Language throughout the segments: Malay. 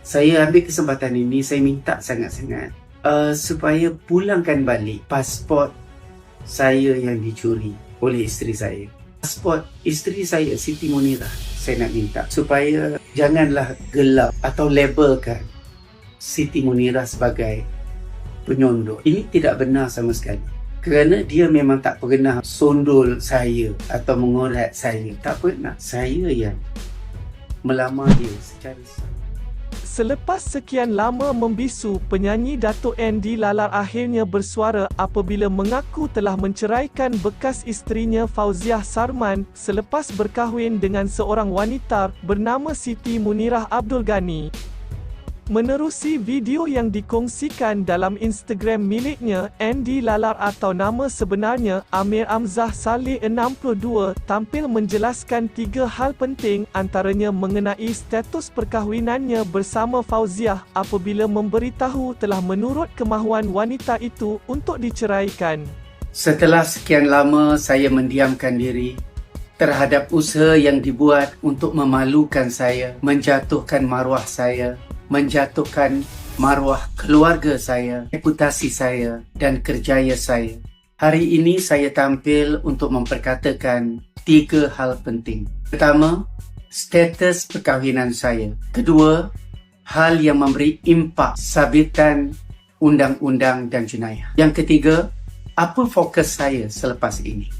Saya ambil kesempatan ini, saya minta sangat-sangat supaya pulangkan balik pasport saya yang dicuri oleh isteri saya. Pasport isteri saya, Siti Munirah, saya nak minta supaya janganlah gelap atau labelkan Siti Munirah sebagai penyondol. Ini tidak benar sama sekali. Kerana dia memang tak pernah sondol saya atau mengorat saya. Tak pernah. Saya yang melamar dia secara sah. Selepas sekian lama membisu, penyanyi Dato' Andy Lalar akhirnya bersuara apabila mengaku telah menceraikan bekas isterinya Fauziah Sarman selepas berkahwin dengan seorang wanita bernama Siti Munirah Abdul Ghani. Menerusi video yang dikongsikan dalam Instagram miliknya, Andy Lalar atau nama sebenarnya Amir Amzah Saleh 62 tampil menjelaskan 3 hal penting, antaranya mengenai status perkahwinannya bersama Fauziah apabila memberitahu telah menurut kemahuan wanita itu untuk diceraikan. Setelah sekian lama saya mendiamkan diri terhadap usaha yang dibuat untuk memalukan saya, menjatuhkan maruah saya, menjatuhkan maruah keluarga saya, reputasi saya dan kerjaya saya. Hari ini saya tampil untuk memperkatakan 3 hal penting. Pertama, status perkahwinan saya. Kedua, hal yang memberi impak sabitan undang-undang dan jenayah. Yang ketiga, apa fokus saya selepas ini.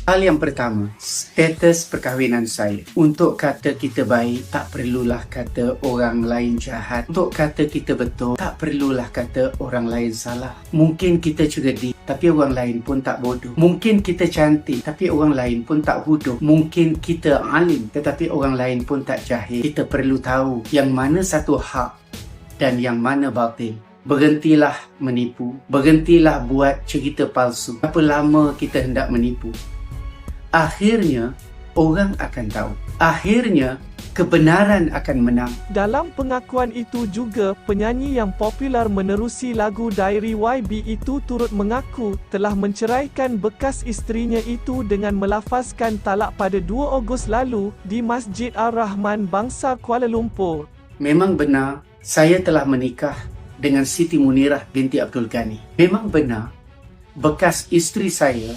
Hal yang pertama, status perkahwinan saya. Untuk kata kita baik, tak perlulah kata orang lain jahat. Untuk kata kita betul, tak perlulah kata orang lain salah. Mungkin kita cerdik, tapi orang lain pun tak bodoh. Mungkin kita cantik, tapi orang lain pun tak bodoh. Mungkin kita alim, tetapi orang lain pun tak jahil. Kita perlu tahu yang mana satu hak dan yang mana batil. Berhentilah menipu. Berhentilah buat cerita palsu. Berapa lama kita hendak menipu? Akhirnya, orang akan tahu. Akhirnya, kebenaran akan menang. Dalam pengakuan itu juga, penyanyi yang popular menerusi lagu Diary YB itu turut mengaku telah menceraikan bekas isterinya itu dengan melafazkan talak pada 2 Ogos lalu di Masjid Ar-Rahman Bangsa Kuala Lumpur. Memang benar, saya telah menikah dengan Siti Munirah binti Abdul Ghani. Memang benar, bekas isteri saya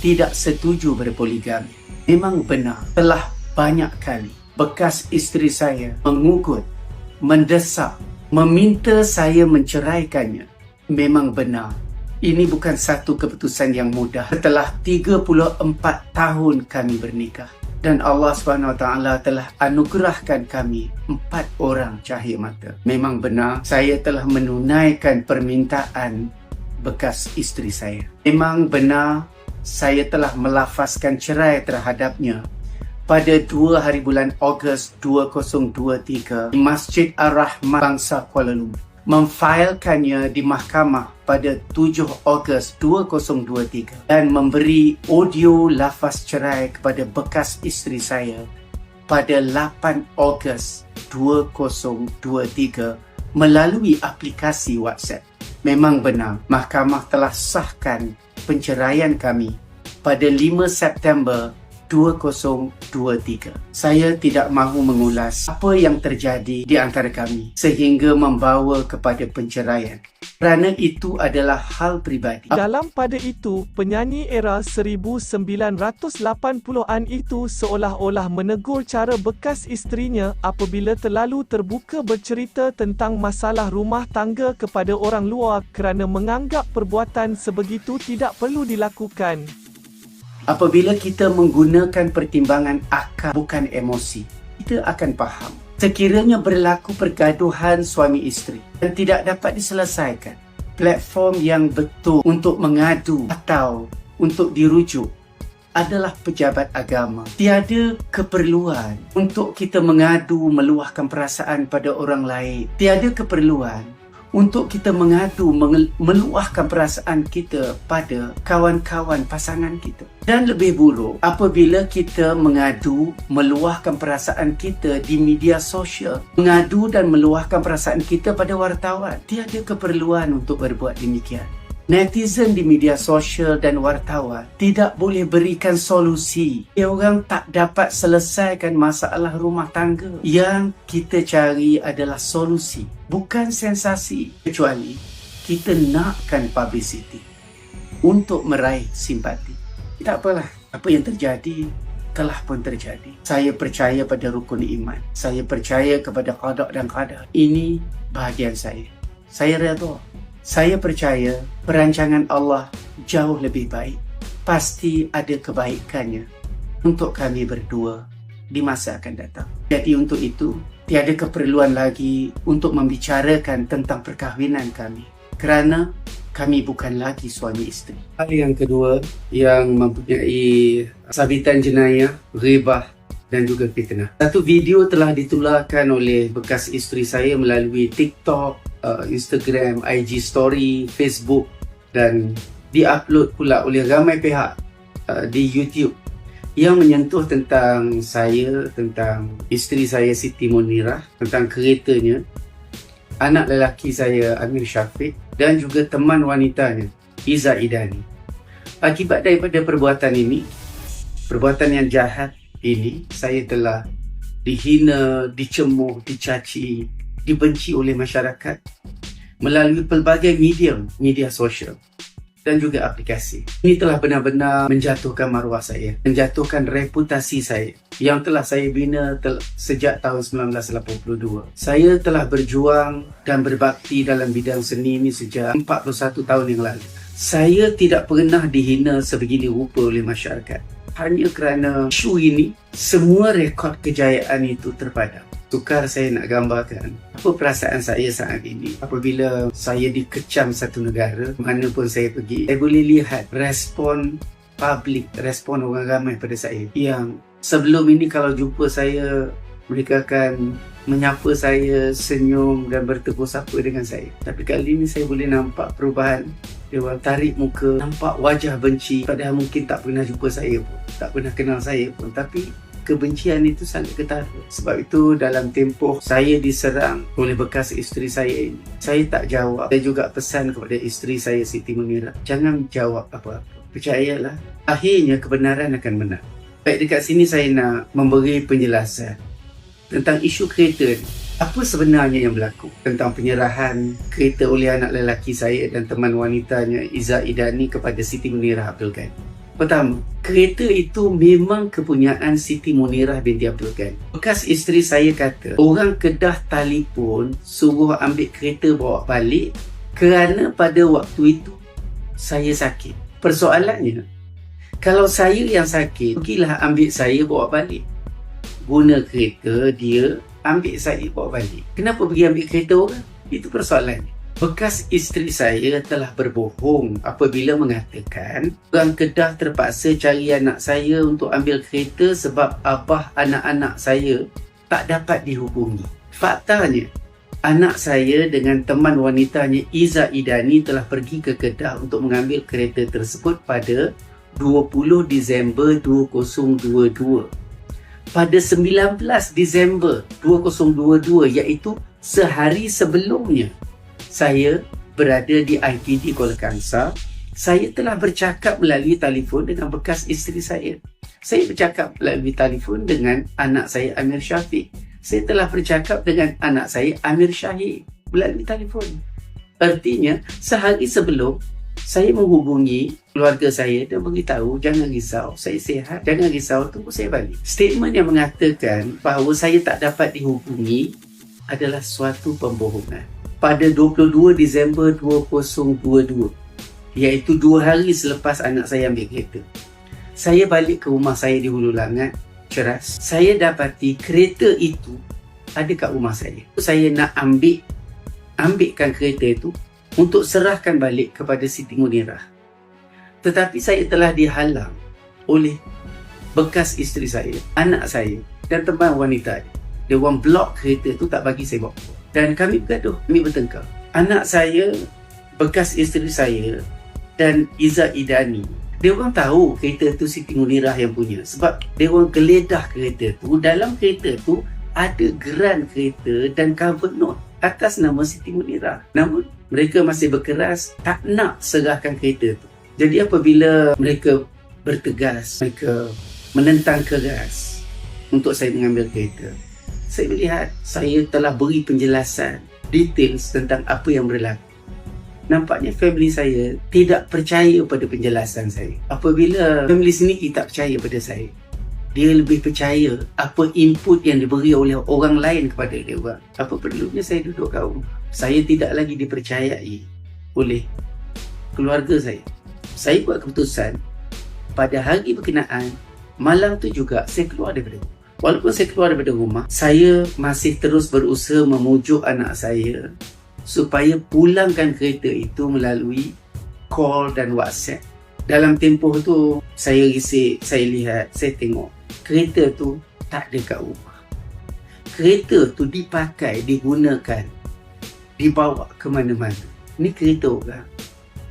tidak setuju berpoligami. Memang benar, telah banyak kali bekas isteri saya mengugut, mendesak, meminta saya menceraikannya. Memang benar, ini bukan satu keputusan yang mudah. Setelah 34 tahun kami bernikah dan Allah SWT telah anugerahkan kami 4 orang cahaya mata. Memang benar, saya telah menunaikan permintaan bekas isteri saya. Memang benar, saya telah melafazkan cerai terhadapnya pada 2 hari bulan Ogos 2023 di Masjid Ar-Rahman Bangsa Kuala Lumpur. Memfailkannya di mahkamah pada 7 Ogos 2023 dan memberi audio lafaz cerai kepada bekas isteri saya pada 8 Ogos 2023 melalui aplikasi WhatsApp. Memang benar, mahkamah telah sahkan penceraian kami pada 5 September 2023. Saya tidak mahu mengulas apa yang terjadi di antara kami sehingga membawa kepada penceraian, kerana itu adalah hal peribadi. Dalam pada itu, penyanyi era 1980-an itu seolah-olah menegur cara bekas isterinya apabila terlalu terbuka bercerita tentang masalah rumah tangga kepada orang luar kerana menganggap perbuatan sebegitu tidak perlu dilakukan. Apabila kita menggunakan pertimbangan akal bukan emosi, kita akan faham. Sekiranya berlaku pergaduhan suami isteri dan tidak dapat diselesaikan, platform yang betul untuk mengadu atau untuk dirujuk adalah pejabat agama. Tiada keperluan untuk kita mengadu meluahkan perasaan pada orang lain. Tiada keperluan untuk kita mengadu meluahkan perasaan kita pada kawan-kawan pasangan kita. Dan lebih buruk apabila kita mengadu meluahkan perasaan kita di media sosial, mengadu dan meluahkan perasaan kita pada wartawan. Tiada keperluan untuk berbuat demikian. Netizen di media sosial dan wartawan tidak boleh berikan solusi. Orang tak dapat selesaikan masalah rumah tangga. Yang kita cari adalah solusi, bukan sensasi. Kecuali kita nakkan publicity untuk meraih simpati. Tak apalah, apa yang terjadi telah pun terjadi. Saya percaya pada rukun iman. Saya percaya kepada qada dan qadar. Ini bahagian saya. Saya redha. Saya percaya perancangan Allah jauh lebih baik. Pasti ada kebaikannya untuk kami berdua di masa akan datang. Jadi untuk itu, tiada keperluan lagi untuk membicarakan tentang perkahwinan kami. Kerana kami bukan lagi suami isteri. Hal yang kedua yang mempunyai sabitan jenayah, ghibah dan juga fitnah. Satu video telah ditularkan oleh bekas isteri saya melalui TikTok, Instagram, IG Story, Facebook dan diupload pula oleh ramai pihak di YouTube yang menyentuh tentang saya, tentang isteri saya Siti Munirah, tentang keretanya, anak lelaki saya Amir Syafiq dan juga teman wanitanya Iza Idani. Akibat daripada perbuatan ini, perbuatan yang jahat ini, saya telah dihina, dicemuh, dicaci, dibenci oleh masyarakat melalui pelbagai media sosial dan juga aplikasi. Ini telah benar-benar menjatuhkan maruah saya, menjatuhkan reputasi saya yang telah saya bina sejak tahun 1982. Saya telah berjuang dan berbakti dalam bidang seni ini sejak 41 tahun yang lalu. Saya tidak pernah dihina sebegini rupa oleh masyarakat. Hanya kerana isu ini, semua rekod kejayaan itu terpadam. Sukar saya nak gambarkan apa perasaan saya saat ini apabila saya dikecam satu negara, mana pun saya pergi. Saya boleh lihat respon publik, respon orang ramai pada saya. Yang sebelum ini kalau jumpa saya, mereka akan menyapa saya, senyum dan bertegur sapa dengan saya. Tapi kali ini saya boleh nampak perubahan. Dia orang tarik muka, nampak wajah benci, padahal mungkin tak pernah jumpa saya pun, tak pernah kenal saya pun. Tapi kebencian itu sangat ketara. Sebab itu dalam tempoh saya diserang oleh bekas isteri saya ini, saya tak jawab. Saya juga pesan kepada isteri saya Siti Munirah, jangan jawab apa-apa. Percayalah, akhirnya kebenaran akan menang. Baik, dekat sini saya nak memberi penjelasan tentang isu kereta ni. Apa sebenarnya yang berlaku tentang penyerahan kereta oleh anak lelaki saya dan teman wanitanya Iza Idani kepada Siti Munirah Abdul Ghani. Pertama, kereta itu memang kepunyaan Siti Munirah binti Abdul Ghani. Bekas isteri saya kata, orang Kedah telefon suruh ambil kereta bawa balik kerana pada waktu itu saya sakit. Persoalannya, kalau saya yang sakit, pergilah ambil saya bawa balik. Guna kereta dia, ambil saya bawa balik. Kenapa pergi ambil kereta orang? Itu persoalannya. Bekas isteri saya telah berbohong apabila mengatakan orang Kedah terpaksa cari anak saya untuk ambil kereta sebab abah anak-anak saya tak dapat dihubungi. Faktanya, anak saya dengan teman wanitanya Iza Idani telah pergi ke Kedah untuk mengambil kereta tersebut pada 20 Disember 2022. Pada 19 Disember 2022, iaitu sehari sebelumnya saya berada di IPD Kuala Kangsar, saya telah bercakap melalui telefon dengan bekas isteri saya. Saya bercakap melalui telefon dengan anak saya Amir Syafiq. Saya telah bercakap dengan anak saya Amir Syahid melalui telefon. Artinya, sehari sebelum saya menghubungi keluarga saya dan beritahu, jangan risau, saya sihat, jangan risau, tunggu saya balik. Statement yang mengatakan bahawa saya tak dapat dihubungi adalah suatu pembohongan. Pada 22 Disember 2022, iaitu 2 hari selepas anak saya ambil kereta, saya balik ke rumah saya di Hulu Langat, Ceras. Saya dapati kereta itu ada kat rumah saya. Saya nak ambilkan kereta itu untuk serahkan balik kepada Siti Munirah. Tetapi saya telah dihalang oleh bekas isteri saya, anak saya dan teman wanita. Dia orang blok kereta itu, tak bagi saya bawa. Dan kami bergaduh, kami bertengkar. Anak saya, bekas isteri saya dan Iza Idani, dia orang tahu kereta tu Siti Munirah yang punya. Sebab dia orang geledah kereta tu. Dalam kereta tu ada geran kereta dan cover note atas nama Siti Munirah. Namun Mereka masih berkeras tak nak serahkan kereta tu. Jadi apabila mereka bertegas, mereka menentang keras untuk saya mengambil kereta, saya melihat saya telah beri penjelasan details tentang apa yang berlaku. Nampaknya family saya tidak percaya pada penjelasan saya. Apabila family sendiri tak percaya pada saya, dia lebih percaya apa input yang diberi oleh orang lain kepada dia orang. Apa perlunya saya duduk kat rumah? Saya tidak lagi dipercayai oleh keluarga saya. Saya buat keputusan pada hari berkenaan, malam tu juga saya keluar daripada rumah. Walaupun saya keluar daripada rumah, saya masih terus berusaha memujuk anak saya supaya pulangkan kereta itu melalui call dan WhatsApp. Dalam tempoh tu, saya risik, saya lihat, saya tengok kereta tu tak ada kat rumah. Kereta tu dipakai, digunakan, dibawa ke mana-mana. Ni kereta orang.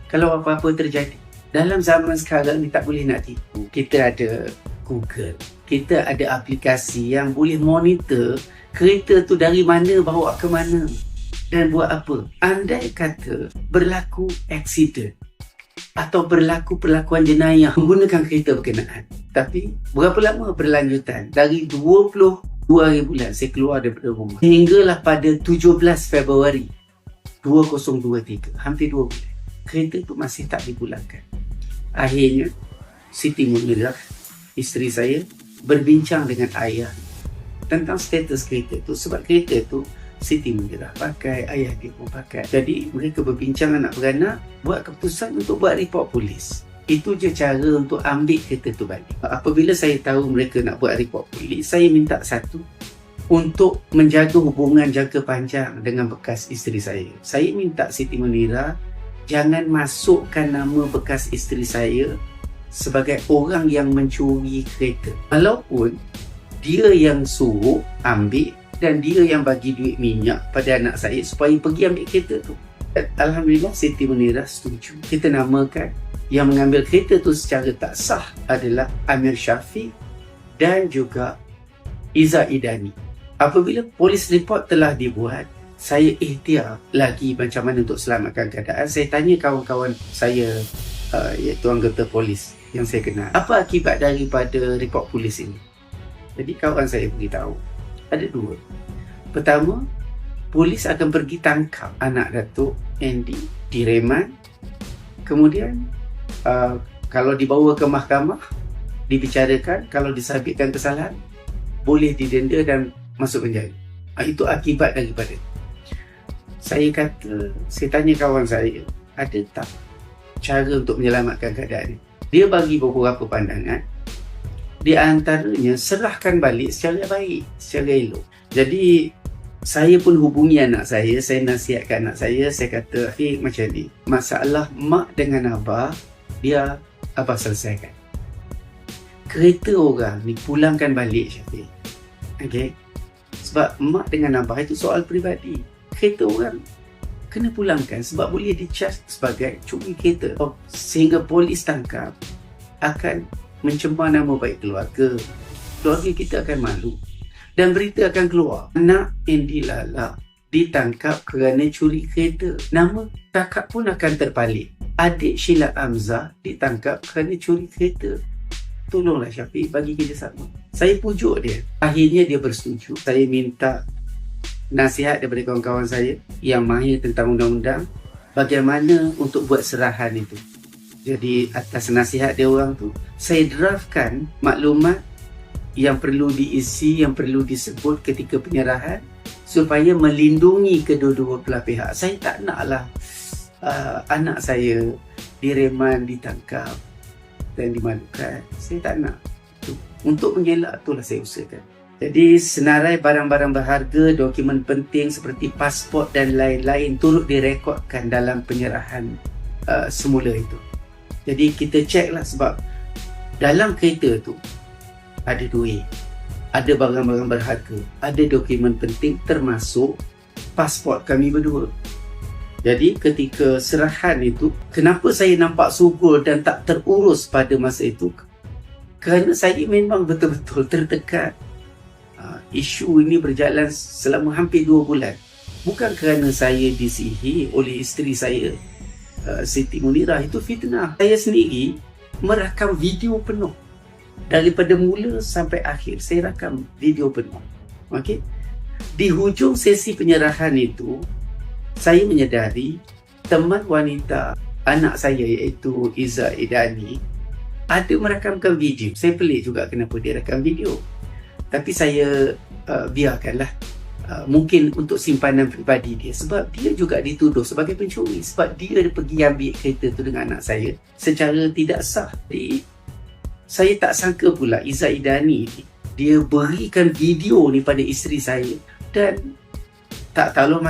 Kalau apa-apa terjadi, dalam zaman sekarang ni tak boleh nak tipu. Kita ada Google, kita ada aplikasi yang boleh monitor kereta tu dari mana bawa ke mana dan buat apa. Andai kata berlaku aksiden atau berlaku perlakuan jenayah menggunakan kereta berkenaan, tapi berapa lama berlanjutan? Dari 22 hari bulan saya keluar daripada rumah hinggalah pada 17 Februari 2023, hampir 2 bulan, kereta tu masih tak dipulangkan. Akhirnya Siti Munirah, isteri saya, berbincang dengan ayah tentang status kereta tu. Sebab kereta tu Siti Munirah pakai, ayah dia pun pakai. Jadi mereka berbincang anak beranak, buat keputusan untuk buat report polis. Itu je cara untuk ambil kereta tu balik. Apabila saya tahu mereka nak buat report polis, saya minta satu, untuk menjaga hubungan jangka panjang dengan bekas isteri saya. Saya minta Siti Munirah jangan masukkan nama bekas isteri saya sebagai orang yang mencuri kereta. Walaupun dia yang suruh ambil dan dia yang bagi duit minyak pada anak saya supaya pergi ambil kereta tu. Alhamdulillah Siti Munirah setuju. Kita namakan yang mengambil kereta tu secara tak sah adalah Amir Syafiq dan juga Iza Idani. Apabila polis report telah dibuat, saya ikhtiar lagi macam mana untuk selamatkan keadaan. Saya tanya kawan-kawan saya, iaitu anggota polis yang saya kenal, apa akibat daripada report polis ini. Jadi kawan saya beritahu ada dua. Pertama, polis akan pergi tangkap anak Datuk Andy, direman. Kemudian kalau dibawa ke mahkamah, dibicarakan, kalau disabitkan kesalahan, boleh didenda dan masuk penjara. Itu akibat daripada. Saya tanya kawan saya, ada tak cara untuk menyelamatkan keadaan ini? Dia bagi beberapa pandangan. Di antaranya, serahkan balik secara baik, secara elok. Jadi saya pun hubungi anak saya nasihatkan anak saya kata, macam ni, masalah mak dengan abah, dia abah selesaikan. Kereta orang ni pulangkan balik, Syafiq. Okay? Sebab mak dengan abah itu soal peribadi. Kereta orang kena pulangkan sebab boleh dicas sebagai curi kereta. Sehingga polis tangkap akan mencemar nama baik keluarga. Keluarga kita akan malu. Dan berita akan keluar, anak Andy Lala ditangkap kerana curi kereta. Nama kakak pun akan terpalit. Adik Sheila Hamzah ditangkap kerana curi kereta. Tolonglah Syafiq, bagi kerjasama. Saya pujuk dia. Akhirnya dia bersetuju. Saya minta nasihat daripada kawan-kawan saya yang mahir tentang undang-undang, bagaimana untuk buat serahan itu. Jadi atas nasihat dia orang tu, saya draftkan maklumat yang perlu diisi, yang perlu disebut ketika penyerahan supaya melindungi kedua-dua belah pihak. Saya tak naklah anak saya direman, ditangkap dan dimalukan. Saya tak nak. Untuk mengelak itulah saya usahakan. Jadi senarai barang-barang berharga, dokumen penting seperti pasport dan lain-lain turut direkodkan dalam penyerahan semula itu. Jadi kita ceklah sebab dalam kereta tu ada duit, ada barang-barang berharga, ada dokumen penting termasuk pasport kami berdua. Jadi ketika serahan itu, kenapa saya nampak sugul dan tak terurus pada masa itu? Kerana saya memang betul-betul tertekan. Isu ini berjalan selama hampir 2 bulan. Bukan kerana saya disihir oleh isteri saya, Siti Munirah. Itu fitnah. Saya sendiri merakam video penuh. Daripada mula sampai akhir, saya rakam video penuh. Okey? Di hujung sesi penyerahan itu, saya menyedari teman wanita anak saya iaitu Iza Idani ada merakamkan video. Saya pelik juga kenapa dia rakam video. Tapi saya biarkanlah. Mungkin untuk simpanan peribadi dia, sebab dia juga dituduh sebagai pencuri, sebab dia pergi ambil kereta tu dengan anak saya secara tidak sah. Jadi saya tak sangka pula Iza Idani ni, dia berikan video ni pada isteri saya, dan tak tahulah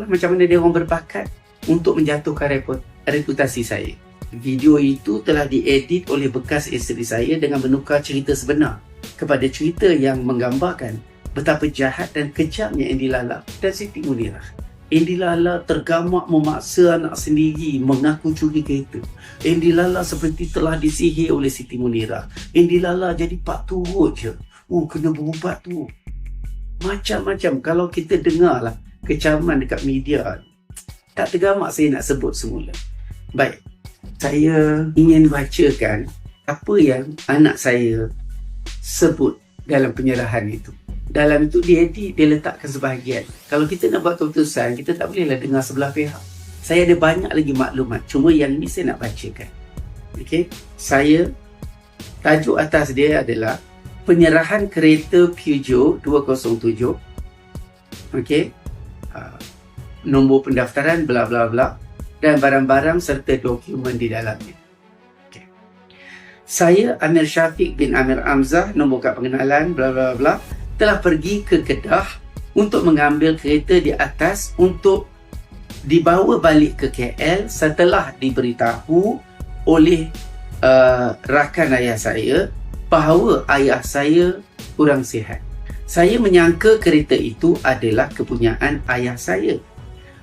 macam mana dia orang berbakat untuk menjatuhkan reputasi saya. Video itu telah diedit oleh bekas isteri saya dengan menukar cerita sebenar kepada cerita yang menggambarkan betapa jahat dan kejamnya Andy Lala dan Siti Munirah. Andy Lala tergamak memaksa anak sendiri mengaku curi kereta. Andy Lala seperti telah disihir oleh Siti Munirah. Andy Lala jadi pak turut je. Kena berubat tu. Macam-macam. Kalau kita dengarlah kecaman dekat media, tak tergamak saya nak sebut semula. Baik, saya ingin bacakan apa yang anak saya sebut dalam penyerahan itu. Dalam itu dia letakkan sebahagian. Kalau kita nak buat keputusan, kita tak bolehlah dengar sebelah pihak. Saya ada banyak lagi maklumat, cuma yang ini saya nak bacakan. Okey, tajuk atas dia adalah penyerahan kereta Peugeot 207. Okey, nombor pendaftaran bla bla bla dan barang-barang serta dokumen di dalamnya. Okay. Saya Amir Syafiq bin Amir Amzah, nombor kad pengenalan bla bla bla, telah pergi ke Kedah untuk mengambil kereta di atas untuk dibawa balik ke KL setelah diberitahu oleh rakan ayah saya bahawa ayah saya kurang sihat. Saya menyangka kereta itu adalah kepunyaan ayah saya.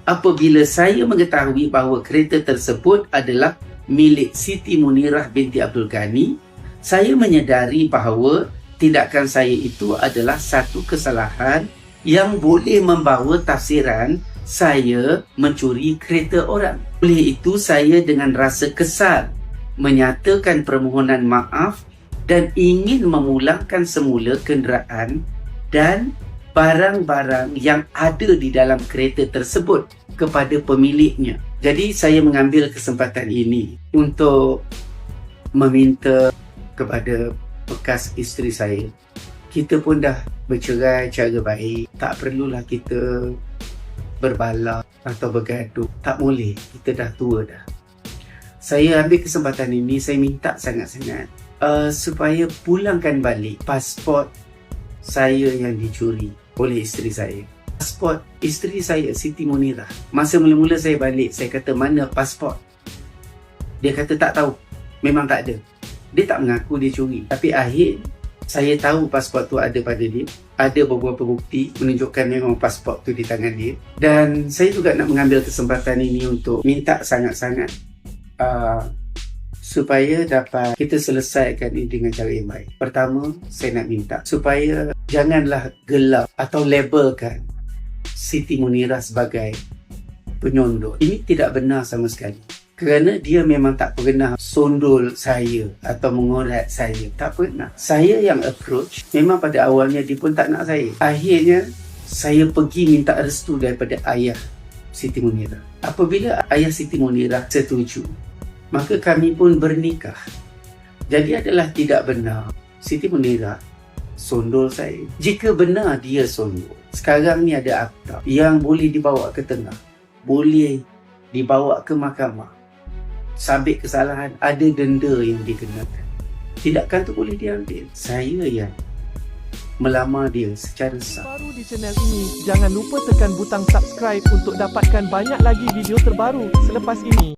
Apabila saya mengetahui bahawa kereta tersebut adalah milik Siti Munirah binti Abdul Ghani, saya menyedari bahawa tindakan saya itu adalah satu kesalahan yang boleh membawa tafsiran saya mencuri kereta orang. Oleh itu, saya dengan rasa kesal menyatakan permohonan maaf dan ingin memulangkan semula kenderaan dan barang-barang yang ada di dalam kereta tersebut kepada pemiliknya. Jadi, saya mengambil kesempatan ini untuk meminta kepada bekas isteri saya, kita pun dah bercerai cara baik, tak perlulah kita berbalah atau bergaduh. Tak boleh, kita dah tua dah. Saya ambil kesempatan ini, saya minta sangat-sangat supaya pulangkan balik pasport saya yang dicuri oleh isteri saya. Pasport isteri saya, Siti Munirah. Masa mula-mula saya balik, saya kata, mana pasport? Dia kata tak tahu, memang tak ada. Dia tak mengaku dia curi. Tapi akhir saya tahu pasport tu ada pada dia. Ada beberapa bukti menunjukkan memang pasport tu di tangan dia. Dan saya juga nak mengambil kesempatan ini untuk minta sangat-sangat supaya dapat kita selesaikan ini dengan cara yang baik. Pertama, saya nak minta supaya janganlah gelap atau labelkan Siti Munirah sebagai penyondol. Ini tidak benar sama sekali. Kerana dia memang tak pernah sondol saya atau mengorat saya. Tak pernah. Saya yang approach. Memang pada awalnya dia pun tak nak saya. Akhirnya, saya pergi minta restu daripada ayah Siti Munirah. Apabila ayah Siti Munirah setuju, maka kami pun bernikah. Jadi adalah tidak benar Siti Munirah sondol saya. Jika benar dia sondol, sekarang ni ada akta yang boleh dibawa ke tengah. Boleh dibawa ke mahkamah. Sabit kesalahan, ada denda yang dikenakan. Tindakan tu boleh diambil. Saya yang melamar dia secara sah. Baru di channel ini, jangan lupa tekan butang subscribe untuk dapatkan banyak lagi video terbaru selepas ini.